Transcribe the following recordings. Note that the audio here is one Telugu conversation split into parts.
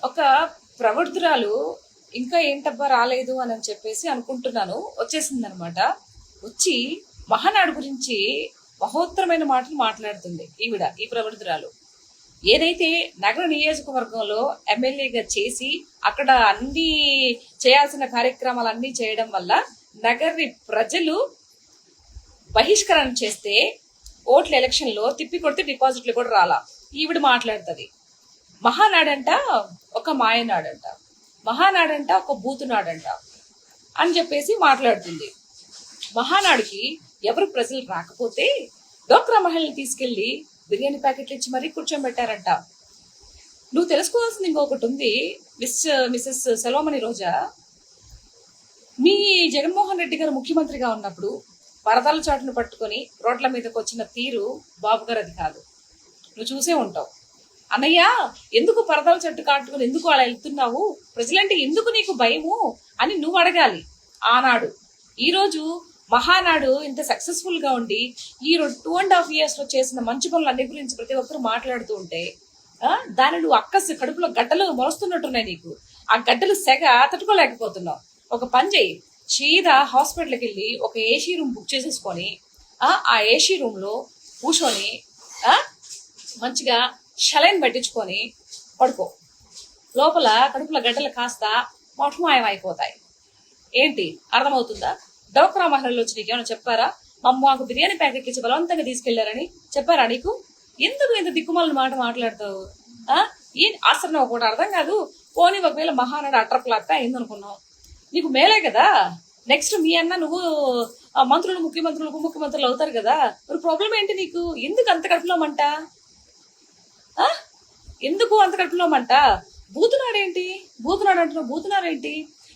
ఒక ప్రవృద్ధురాలు ఇంకా ఏంటబ్బా రాలేదు అని చెప్పేసి అనుకుంటున్నాను, వచ్చేసింది అనమాట. వచ్చి మహానాడు గురించి మహోత్తరమైన మాటలు మాట్లాడుతుంది ఈ ప్రవృద్ధురాలు. ఏదైతే నగర నియోజకవర్గంలో ఎమ్మెల్యేగా చేసి అక్కడ అన్ని చేయాల్సిన కార్యక్రమాలన్నీ చేయడం వల్ల నగరి ప్రజలు బహిష్కరణ చేస్తే ఓట్ల ఎలక్షన్లో తిప్పి కొడితే డిపాజిట్లు కూడా రాలా. ఈవిడ మాట్లాడుతుంది మహానాడంట ఒక మాయనాడంట, మహానాడంట ఒక బూతునాడంట అని చెప్పేసి మాట్లాడుతుంది. మహానాడుకి ఎవరు ప్రజలు రాకపోతే డోక్రా మహిళని తీసుకెళ్లి బిర్యానీ ప్యాకెట్లు ఇచ్చి మరీ కూర్చోబెట్టారంట. నువ్వు తెలుసుకోవాల్సింది ఇంకొకటి ఉంది మిస్సెస్ సెల్వమణి రోజా. మీ జగన్మోహన్ రెడ్డి గారు ముఖ్యమంత్రిగా ఉన్నప్పుడు పరదాల చాటును పట్టుకొని రోడ్ల మీదకి వచ్చిన తీరు బాబు గారు అది కాదు. నువ్వు చూసే ఉంటావు. అన్నయ్య ఎందుకు పరదాల చెట్టు కాటుకుని ఎందుకు అలా వెళ్తున్నావు, ప్రజలంటే ఎందుకు నీకు భయము అని నువ్వు అడగాలి ఆనాడు. ఈరోజు మహానాడు ఇంత సక్సెస్ఫుల్ గా ఉండి ఈ 2.5 years లో చేసిన మంచి పనులు అన్ని గురించి ప్రతి ఒక్కరు మాట్లాడుతూ ఉంటే దాన్ని నువ్వు అక్కసి కడుపులో గడ్డలు మొలుస్తున్నట్టున్నాయి. నీకు ఆ గడ్డలు సెగ తట్టుకోలేకపోతున్నావు. ఒక పని చేయి, సీదా హాస్పిటల్కి వెళ్ళి ఒక ఏసీ రూమ్ బుక్ చేసేసుకొని ఆ ఏసీ రూమ్ లో కూర్చొని మంచిగా షలైన్ పెట్టించుకొని పడుకో. లోపల కడుపుల గడ్డలు కాస్త మొట్టమాయం అయిపోతాయి. ఏంటి అర్థమవుతుందా? డోక్రా మహిళలు వచ్చి నీకు ఏమైనా చెప్పారా? మాకు బిర్యానీ ప్యాకెట్ ఇచ్చి బలవంతంగా తీసుకెళ్లారని చెప్పారా నీకు? ఎందుకు ఇంత దిక్కుమాలని మాట మాట్లాడతావు? అసలు నువ్వు కూడా అర్థం కాదు. పోనీ ఒకవేళ మహానాడు అట్రప్లాక్క అయిందనుకున్నావు, నీకు మేలే కదా. నెక్స్ట్ మీ అన్న నువ్వు మంత్రులు ముఖ్యమంత్రులు అవుతారు కదా. మరి ప్రాబ్లం ఏంటి నీకు? ఎందుకు అంత కడుపులో మంట? ఎందుకు అంత కడుపులో మంట? బూతునాడేంటి? బూతునాడు అంటున్నావు. బూతునాడేంటి?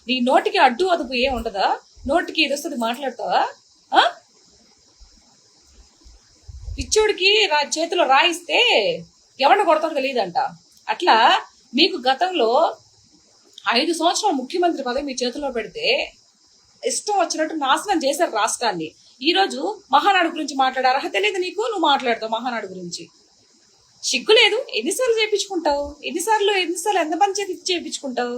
నీ నోటికి అడ్డు అదుపు ఏం ఉండదా? నోటికి ఇది వస్తుంది మాట్లాడతావా? పిచ్చోడికి చేతిలో రాయిస్తే ఎవరిని కొడతాడో తెలియదంట. అట్లా మీకు గతంలో 5 సంవత్సరాలు ముఖ్యమంత్రి పదవి మీ చేతిలో పెడితే ఇష్టం వచ్చినట్టు నాశనం చేశారు రాష్ట్రాన్ని. ఈ రోజు మహానాడు గురించి మాట్లాడే అర్హత లేదు నీకు. నువ్వు మాట్లాడతావు మహానాడు గురించి. సిగ్గు లేదు. ఎన్నిసార్లు చేయించుకుంటావు? ఎన్నిసార్లు ఎంత పని చేయించుకుంటావు?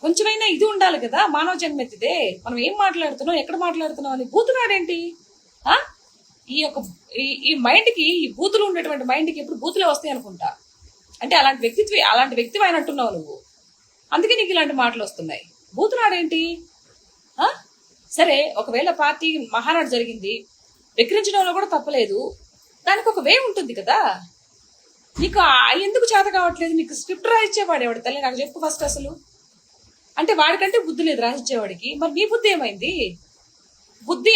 కొంచెమైనా ఇది ఉండాలి కదా. మానవ జన్మెత్తిదే. మనం ఏం మాట్లాడుతున్నాం, ఎక్కడ మాట్లాడుతున్నాం అని. బూతునాడేంటి? ఈ మైండ్కి, ఈ బూతులు ఉండేటువంటి మైండ్కి ఎప్పుడు బూతులే వస్తాయి అనుకుంటా. అంటే అలాంటి వ్యక్తివి అయినట్టున్నావు నువ్వు. అందుకే నీకు ఇలాంటి మాటలు వస్తున్నాయి. బూతునాడేంటి? సరే, ఒకవేళ పార్టీ మహానాడు జరిగింది, విక్రించడంలో కూడా తప్పలేదు. దానికి ఒక వే ఉంటుంది కదా. నీకు ఎందుకు చేత కావట్లేదు? నీకు స్క్రిప్ట్ రాయించేవాడు ఎవడు తల్లి? నాకు చెప్పు ఫస్ట్ అసలు. అంటే వాడికంటే బుద్ధి లేదు రాసిచ్చేవాడికి. మరి నీ బుద్ధి ఏమైంది?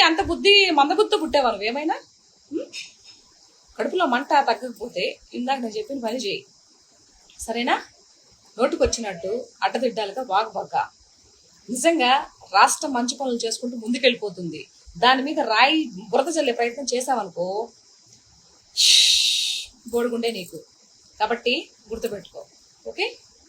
అంత బుద్ధి మందబుద్ధితో పుట్టేవా నువ్వేమైనా? కడుపులో మంట తగ్గకపోతే ఇందాక నేను చెప్పిన పని చేయి, సరేనా? నోటుకు వచ్చినట్టు అడ్డదిడ్డాలుగా బాగా నిజంగా రాష్ట్రం మంచి పనులు చేసుకుంటూ ముందుకెళ్ళిపోతుంది. దాని మీద రాయి బురద చల్లే ప్రయత్నం చేసావనుకో బోడుగుండే నీకు. కాబట్టి గుర్తుపెట్టుకో. ఓకే.